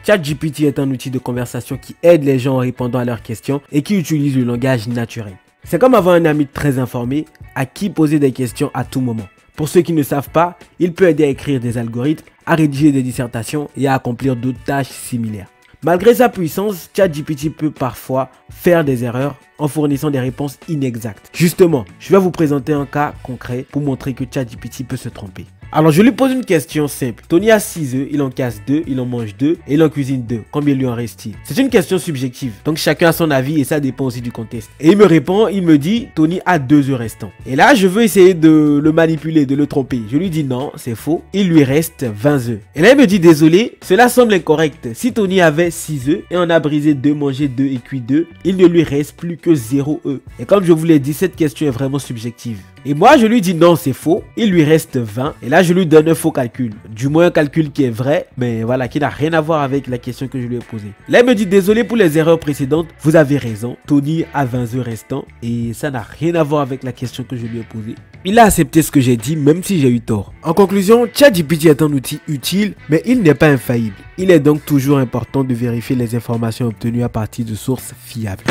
ChatGPT est un outil de conversation qui aide les gens en répondant à leurs questions et qui utilise le langage naturel. C'est comme avoir un ami très informé à qui poser des questions à tout moment. Pour ceux qui ne savent pas, il peut aider à écrire des algorithmes, à rédiger des dissertations et à accomplir d'autres tâches similaires. Malgré sa puissance, ChatGPT peut parfois faire des erreurs en fournissant des réponses inexactes. Justement, je vais vous présenter un cas concret pour montrer que ChatGPT peut se tromper. Alors je lui pose une question simple. Tony a 6 œufs, il en casse 2, il en mange 2 et il en cuisine 2. Combien lui en reste-t-il? C'est une question subjective, donc chacun a son avis et ça dépend aussi du contexte. Et il me répond, il me dit Tony a 2 œufs restants. Et là je veux essayer de le manipuler, de le tromper. Je lui dis non, c'est faux, il lui reste 20 œufs. Et là il me dit désolé, cela semble incorrect. Si Tony avait 6 œufs et on a brisé 2, mangé 2 et cuit 2, il ne lui reste plus que 0 œufs. Et comme je vous l'ai dit, cette question est vraiment subjective. Et moi je lui dis non, c'est faux, il lui reste 20. Et là je lui donne un faux calcul, du moins un calcul qui est vrai, mais voilà, qui n'a rien à voir avec la question que je lui ai posée. Là il me dit désolé pour les erreurs précédentes, vous avez raison, Tony a 20 œufs restants et ça n'a rien à voir avec la question que je lui ai posée. Il a accepté ce que j'ai dit même si j'ai eu tort. En conclusion, ChatGPT est un outil utile mais il n'est pas infaillible. Il est donc toujours important de vérifier les informations obtenues à partir de sources fiables.